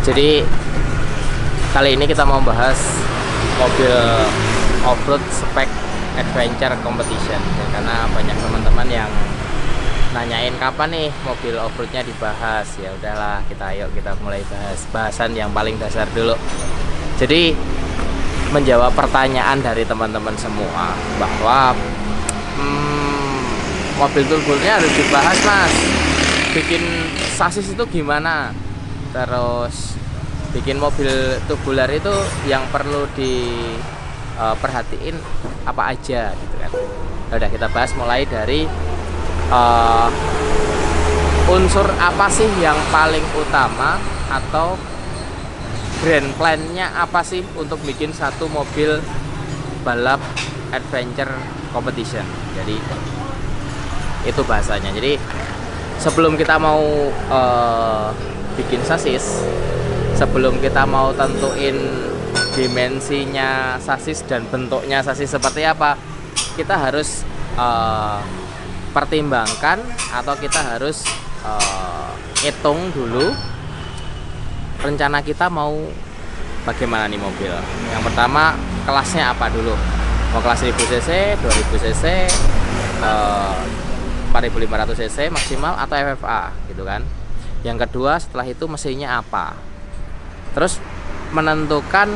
Jadi kali ini kita mau bahas mobil off-road spek adventure competition ya, karena banyak teman-teman yang nanyain kapan nih mobil off-roadnya dibahas. Ya udahlah, kita mulai bahas bahasan yang paling dasar dulu. Jadi menjawab pertanyaan dari teman-teman semua bahwa mobil turbulnya harus dibahas, Mas. Bikin sasis itu gimana? Terus bikin mobil tubular itu yang perlu diperhatiin apa aja gitu kan. Udah kita bahas mulai dari unsur apa sih yang paling utama atau grand plan-nya apa sih untuk bikin satu mobil balap adventure competition. Jadi itu bahasanya. Jadi sebelum kita mau bikin sasis, sebelum kita mau tentuin dimensinya sasis dan bentuknya sasis seperti apa, kita harus pertimbangkan atau kita harus hitung dulu rencana kita mau bagaimana nih mobil. Yang pertama, kelasnya apa dulu? Mau kelas 1000 cc, 2000 cc, 4500 cc maksimal atau FFA gitu kan. Yang kedua, setelah itu mesinnya apa. Terus menentukan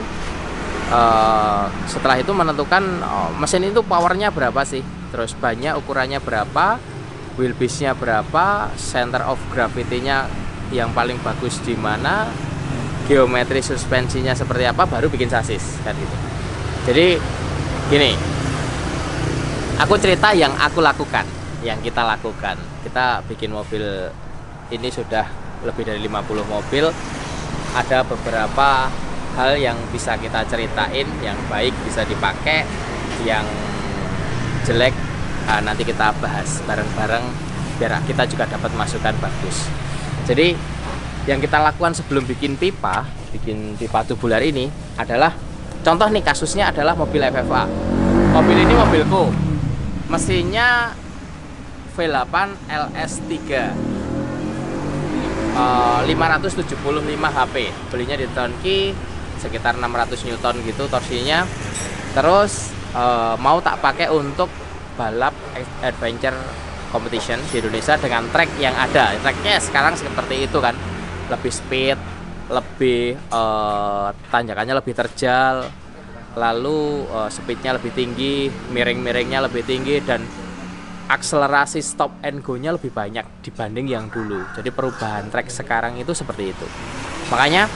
setelah itu menentukan mesin itu powernya berapa sih, terus bannya ukurannya berapa, wheelbase-nya berapa, center of gravity-nya yang paling bagus di mana, geometri suspensinya seperti apa, baru bikin sasis kan gitu. Jadi gini, aku cerita yang aku lakukan, yang kita lakukan. Kita bikin mobil ini sudah lebih dari 50 mobil. Ada beberapa hal yang bisa kita ceritain, yang baik bisa dipakai, yang jelek nanti kita bahas bareng-bareng biar kita juga dapat masukan bagus. Jadi yang kita lakukan sebelum bikin pipa tubular ini adalah, contoh nih kasusnya adalah mobil FFA. Mobil ini mobilku, mesinnya V8 LS3 575 HP, belinya di Tronki sekitar 600 Newton gitu torsinya. Terus mau tak pakai untuk balap adventure competition di Indonesia dengan track yang ada. Tracknya sekarang seperti itu kan, lebih speed, lebih tanjakannya lebih terjal, lalu speednya lebih tinggi, miring-miringnya lebih tinggi, dan akselerasi stop and go-nya lebih banyak dibanding yang dulu. Jadi perubahan track sekarang itu seperti itu. Makanya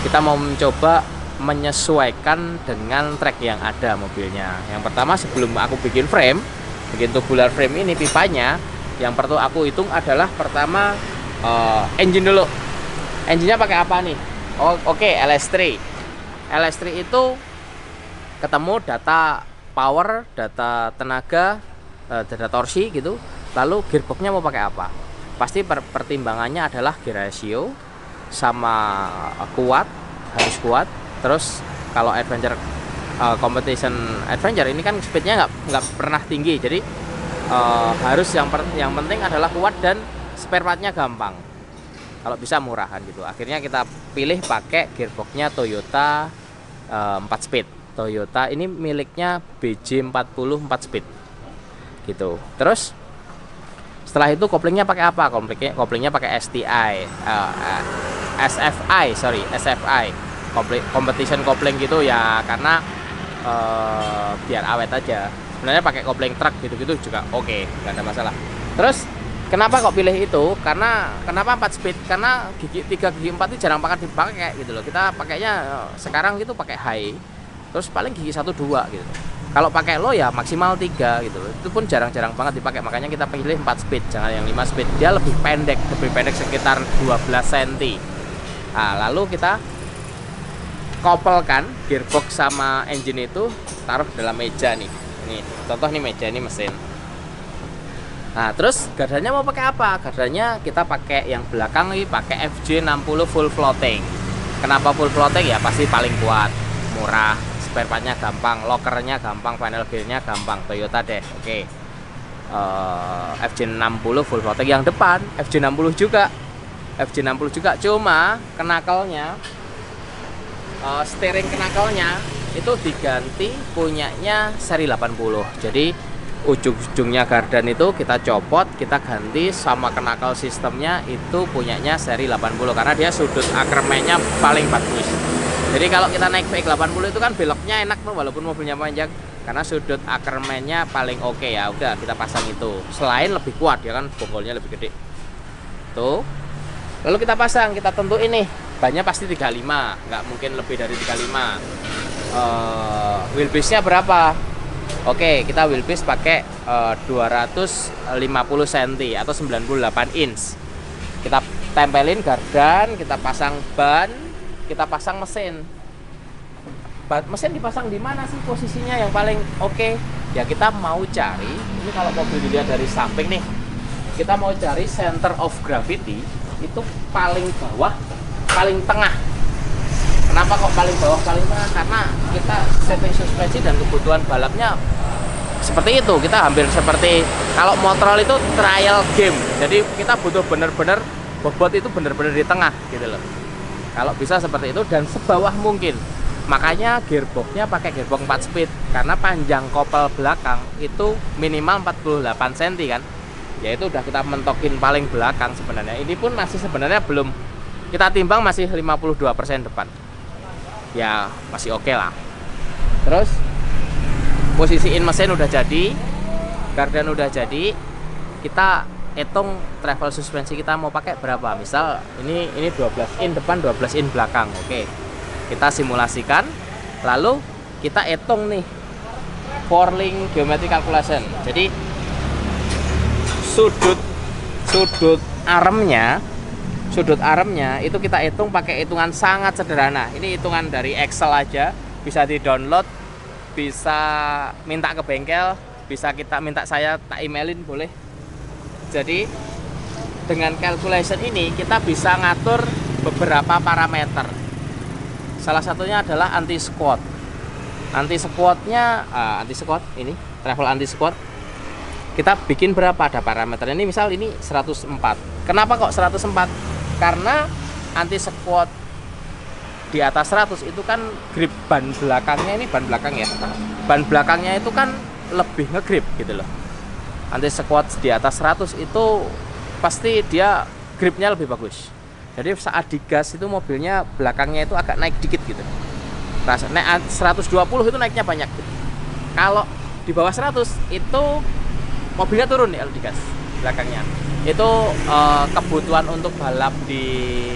kita mau mencoba menyesuaikan dengan track yang ada mobilnya. Yang pertama, sebelum aku bikin tubular frame ini, pipanya, yang perlu aku hitung adalah pertama engine dulu. Engine-nya pakai apa nih? Oke, LS3. LS3 itu ketemu data power, data tenaga, data torsi gitu. Lalu gearboxnya mau pakai apa? Pasti pertimbangannya adalah gear ratio sama kuat, harus kuat. Terus kalau adventure competition adventure ini kan speednya nggak pernah tinggi, jadi harus yang penting adalah kuat dan spare partnya gampang, kalau bisa murahan gitu. Akhirnya kita pilih pakai gearboxnya Toyota 4 speed. Toyota ini miliknya BJ40 4 speed gitu. Terus setelah itu koplingnya pakai apa? Koplingnya pakai SFI competition kopling gitu ya, karena biar awet aja. Sebenarnya pakai kopling truk gitu-gitu juga oke, nggak ada masalah. Terus kenapa kok pilih itu? Kenapa 4 speed? Karena gigi 3 gigi 4 itu jarang banget dipakai gitu loh. Kita pakainya sekarang gitu pakai high, terus paling gigi 1 2 gitu. Kalau pakai low ya maksimal 3 gitu loh. Itu pun jarang-jarang banget dipakai. Makanya kita pilih 4 speed, jangan yang 5 speed. Dia lebih pendek sekitar 12 cm. Nah, lalu kita kopelkan gearbox sama engine itu, taruh dalam meja nih. Ini contoh nih, meja ini mesin. Nah, terus gardanya mau pakai apa? Gardanya kita pakai yang belakang nih, pakai FJ60 full floating. Kenapa full floating? Ya pasti paling kuat, murah, spare partnya gampang, lockernya gampang, panel gearnya gampang. Toyota deh, oke. FJ60 full floating. Yang depan FJ60 juga FJ60 juga, cuma kenakalnya steering kenakalnya itu diganti punyanya seri 80. Jadi ujung-ujungnya gardan itu kita copot, kita ganti, sama kenakal sistemnya itu punyanya seri 80 karena dia sudut akermennya paling bagus. Jadi kalau kita naik VX80 itu kan beloknya enak tuh walaupun mobilnya panjang karena sudut akermennya paling oke ya. Udah kita pasang itu. Selain lebih kuat ya kan, bonggolnya lebih gede. Tuh. Lalu kita pasang, kita tentuin nih bannya pasti 35, nggak mungkin lebih dari 35. Wheelbase-nya berapa? Oke, kita wheelbase pakai 250 cm atau 98 inch. Kita tempelin gardan, kita pasang ban, kita pasang mesin. Mesin dipasang di mana sih posisinya yang paling oke? Ya kita mau cari, ini kalau mobil dilihat dari samping nih, kita mau cari center of gravity itu paling bawah, paling tengah. Kenapa kok paling bawah, paling tengah? Karena kita setting suspensi dan kebutuhan balapnya seperti itu. Kita hampir seperti kalau motor itu trial game. Jadi kita butuh bener-bener bobot itu bener-bener di tengah gitu loh. Kalau bisa seperti itu dan sebawah mungkin. Makanya gearboxnya pakai gearbox 4 speed karena panjang kopel belakang itu minimal 48 cm kan. Ya itu udah kita mentokin paling belakang sebenarnya. Ini pun masih sebenarnya belum kita timbang, masih 52% depan. Ya masih oke lah. Terus posisiin mesin udah jadi, gardan udah jadi, kita hitung travel suspensi kita mau pakai berapa. Misal ini 12 in depan, 12 in belakang. Oke. Kita simulasikan, lalu kita hitung nih 4-link geometry calculation. Jadi sudut armnya itu kita hitung pakai hitungan sangat sederhana. Ini hitungan dari Excel aja, bisa di-download, bisa minta ke bengkel, bisa kita minta saya tak emailin boleh. Jadi dengan calculation ini kita bisa ngatur beberapa parameter. Salah satunya adalah anti squat. Anti squatnya ini travel anti squat. Kita bikin berapa, ada parameternya. Ini misal ini 104. Kenapa kok 104? Karena anti squat di atas 100 itu kan grip ban belakangnya, ini ban belakang ya. Ban belakangnya itu kan lebih ngegrip gitu loh. Anti squat di atas 100 itu pasti dia gripnya lebih bagus. Jadi saat digas itu mobilnya belakangnya itu agak naik dikit gitu. Naik 120 itu naiknya banyak gitu. Kalau di bawah 100 itu mobilnya turun ya kalau digas belakangnya. Itu kebutuhan untuk balap di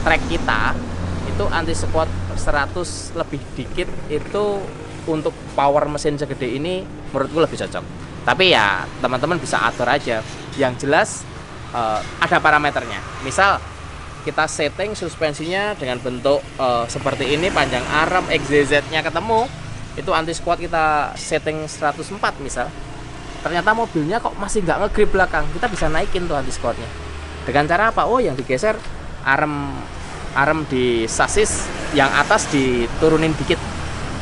track kita itu anti squat 100 lebih dikit itu untuk power mesin segede ini menurutku lebih cocok. Tapi ya teman-teman bisa atur aja. Yang jelas ada parameternya. Misal kita setting suspensinya dengan bentuk seperti ini, panjang arm, XZZ-nya ketemu, itu anti squat kita setting 104 misal. Ternyata mobilnya kok masih nggak ngegrip belakang, kita bisa naikin tuh anti squatnya. Dengan cara apa? Oh, yang digeser arm di sasis yang atas diturunin dikit,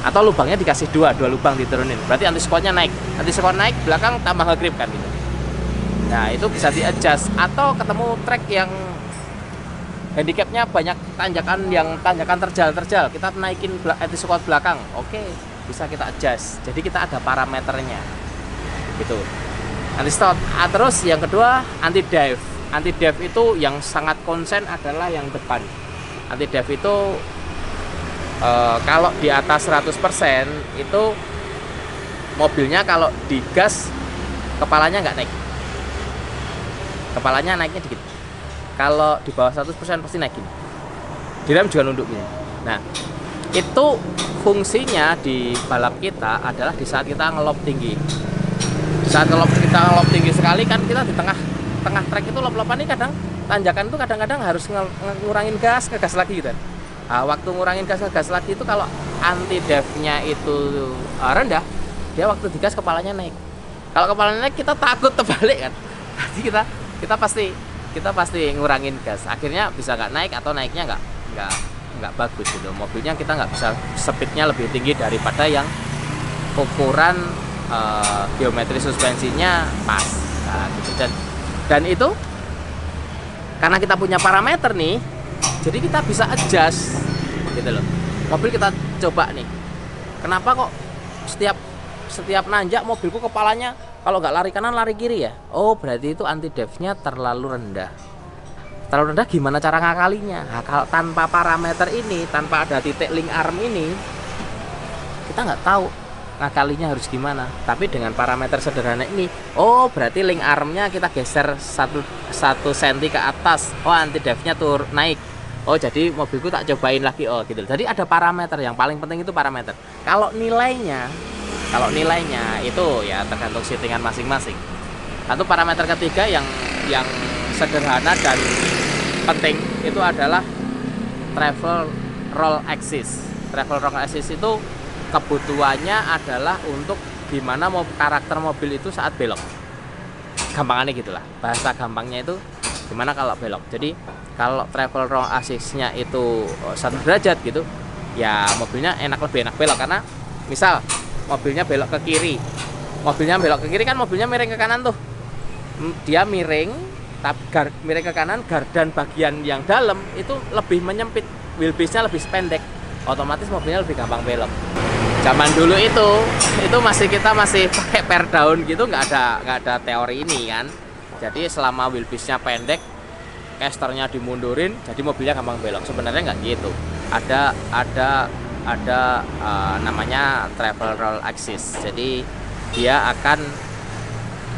atau lubangnya dikasih dua lubang diturunin. Berarti anti squatnya naik. Anti squat naik, belakang tambah ngegrip kan gitu. Nah itu bisa di adjust. Atau ketemu track yang handicapnya banyak tanjakan terjal, kita naikin anti squat belakang. Oke, bisa kita adjust. Jadi kita ada parameternya gitu. Anti stop. Terus yang kedua anti dive. Anti dive itu yang sangat konsen adalah yang depan. Anti dive itu kalau di atas 100% itu mobilnya kalau digas kepalanya nggak naik. Kepalanya naiknya dikit. Kalau di bawah 100% pasti naikin. Direm juga nunduk gini. Nah, itu fungsinya di balap kita adalah di saat kita ngelop tinggi. Di saat kita ngelop tinggi sekali kan kita di tengah trek itu lop-lopan ini kadang tanjakan itu kadang-kadang harus ngurangin gas, ngegas lagi gitu. Nah, waktu ngurangin gas, ngegas lagi itu kalau anti dive-nya itu rendah, dia waktu digas kepalanya naik. Kalau kepalanya naik kita takut terbalik kan. Jadi kita pasti ngurangin gas, akhirnya bisa nggak naik atau naiknya nggak bagus gitu. Mobilnya kita nggak bisa speednya lebih tinggi daripada yang ukuran geometri suspensinya pas. Nah, gitu. Dan itu karena kita punya parameter nih, jadi kita bisa adjust gitu loh. Mobil kita coba nih, kenapa kok setiap nanjak mobilku kepalanya kalau nggak lari kanan lari kiri ya? Oh berarti itu anti devnya terlalu rendah. Terlalu rendah gimana cara ngakalinya? Nah, kalau tanpa parameter ini, tanpa ada titik link arm ini, kita nggak tahu ngakalinya harus gimana. Tapi dengan parameter sederhana ini, oh berarti link armnya kita geser 1 cm ke atas. Oh anti devnya naik. Oh jadi mobilku tak cobain lagi. Oh gitu. Jadi ada parameter, yang paling penting itu parameter. Kalau nilainya itu ya tergantung settingan masing-masing. Satu parameter ketiga yang sederhana dan penting itu adalah travel roll axis. Travel roll axis itu kebutuhannya adalah untuk gimana karakter mobil itu saat belok. Gampangannya gitulah. Bahasa gampangnya itu gimana kalau belok. Jadi kalau travel roll axisnya itu 1 derajat gitu, ya mobilnya lebih enak belok. Karena misal mobilnya belok ke kiri, kan mobilnya miring ke kanan tuh. Dia miring ke kanan, gardan bagian yang dalam itu lebih menyempit, wheelbase-nya lebih pendek, otomatis mobilnya lebih gampang belok. Zaman dulu itu kita masih pakai per down gitu, nggak ada teori ini kan. Jadi selama wheelbase-nya pendek, casternya dimundurin, jadi mobilnya gampang belok. Sebenarnya nggak gitu. Ada namanya travel roll axis. Jadi dia akan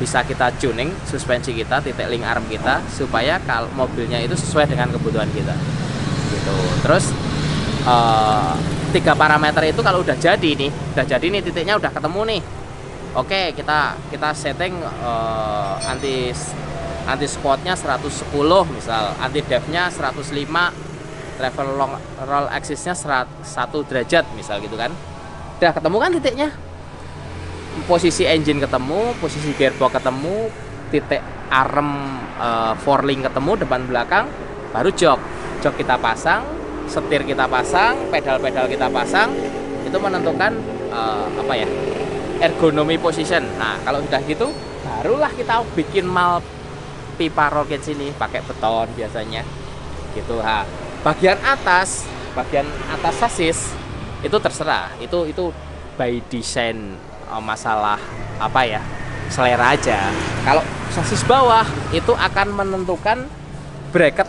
bisa kita tuning suspensi kita, titik link arm kita, supaya kalau mobilnya itu sesuai dengan kebutuhan kita gitu. Terus 3 parameter itu kalau udah jadi nih titiknya udah ketemu nih, oke kita setting anti squatnya 110 misal, anti devnya 105, travel roll axisnya 1 derajat misal gitu kan. Udah ketemu kan titiknya, posisi engine ketemu, posisi gearbox ketemu, titik arm forlink ketemu, depan belakang, baru jok kita pasang, setir kita pasang, pedal kita pasang. Itu menentukan ergonomi position. Nah kalau udah gitu barulah kita bikin pipa roll cage ini pakai beton biasanya gitu. Bagian atas sasis itu terserah, itu by design, masalah selera aja. Kalau sasis bawah itu akan menentukan bracket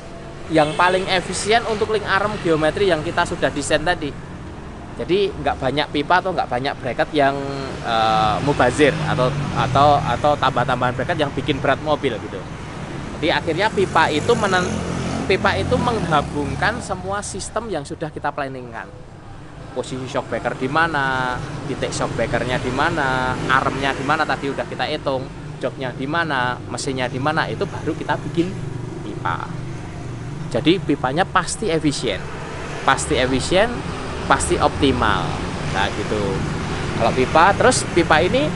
yang paling efisien untuk link arm geometri yang kita sudah desain tadi. Jadi nggak banyak pipa atau nggak banyak bracket yang mubazir atau tambah-tambahan bracket yang bikin berat mobil gitu. Jadi akhirnya pipa itu menggabungkan semua sistem yang sudah kita planningkan. Posisi shock breaker di mana, titik shock breakernya di mana, armnya di mana tadi udah kita hitung, joknya di mana, mesinnya di mana, itu baru kita bikin pipa. Jadi pipanya pasti efisien, pasti optimal. Nah gitu. Kalau pipa ini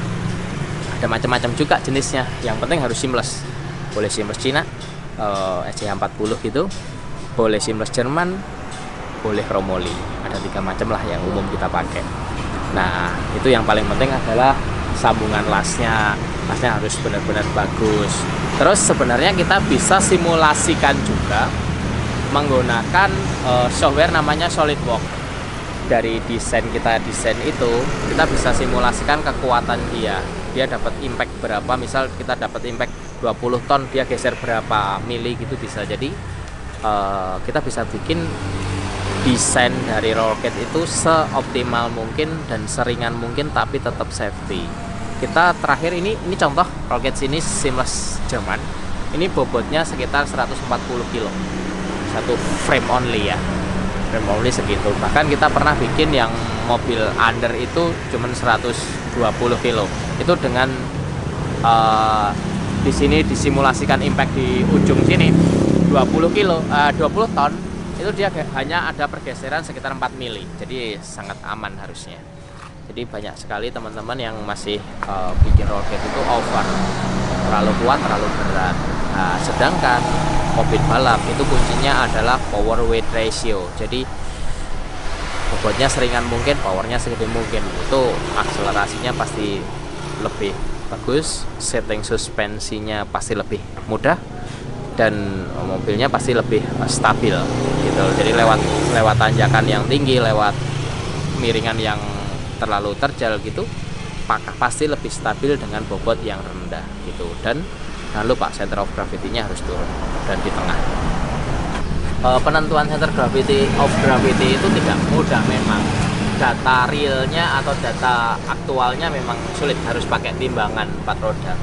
ada macam-macam juga jenisnya. Yang penting harus seamless. Boleh seamless Cina, SCH40 gitu, boleh seamless Jerman, boleh Chromoly. Ada 3 macam lah yang umum kita pakai. Nah itu yang paling penting adalah sambungan lasnya harus benar-benar bagus. Terus sebenarnya kita bisa simulasikan juga menggunakan software namanya SolidWorks. Dari desain itu kita bisa simulasikan kekuatan dia dapat impact berapa. Misal kita dapat impact 20 ton, dia geser berapa mili gitu bisa. Jadi kita bisa bikin desain dari roll cage itu seoptimal mungkin dan seringan mungkin, tapi tetap safety. Kita terakhir ini contoh roll cage ini seamless Jerman. Ini bobotnya sekitar 140 kilo, satu frame only ya, frame only segitu. Bahkan kita pernah bikin yang mobil under itu cuman 120 kilo. Itu dengan di sini disimulasikan impact di ujung sini 20 ton, itu dia hanya ada pergeseran sekitar 4 mili. Jadi sangat aman harusnya. Jadi banyak sekali teman-teman yang masih bikin roll cage itu over, terlalu kuat, terlalu berat. Nah, sedangkan mobil balap itu kuncinya adalah power weight ratio. Jadi bobotnya seringan mungkin, powernya segede mungkin. Itu akselerasinya pasti lebih bagus, setting suspensinya pasti lebih mudah, dan mobilnya pasti lebih stabil gitu. Jadi lewat tanjakan yang tinggi, lewat miringan yang terlalu terjal gitu, pasti lebih stabil dengan bobot yang rendah gitu. Dan jangan lupa center of gravity-nya harus turun dan di tengah. Penentuan center of gravity itu tidak mudah memang. Data realnya atau data aktualnya memang sulit, harus pakai timbangan 4 roda.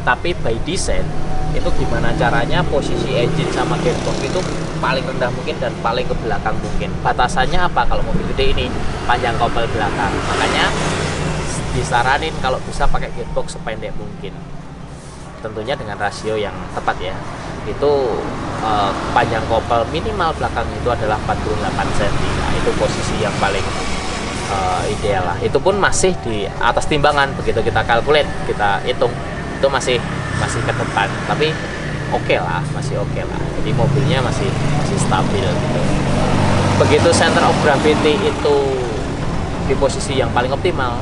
Tapi by design itu gimana caranya posisi engine sama gearbox itu paling rendah mungkin dan paling ke belakang mungkin. Batasannya apa? Kalau mobil gede ini panjang kopel belakang, makanya disaranin kalau bisa pakai gearbox sependek mungkin, tentunya dengan rasio yang tepat ya. Itu panjang kopel minimal belakang itu adalah 48 cm. Nah, itu posisi yang paling ideal lah. Itu pun masih di atas timbangan, begitu kita calculate, kita hitung itu masih ke depan, tapi oke lah, masih oke lah. Jadi mobilnya masih stabil gitu. Begitu center of gravity itu di posisi yang paling optimal,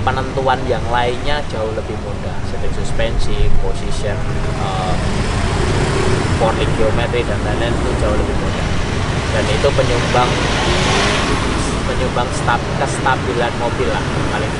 penentuan yang lainnya jauh lebih mudah. Setting suspensi, position, forwarding geometri dan lain-lain itu jauh lebih mudah. Dan itu penyumbang kestabilan mobil lah paling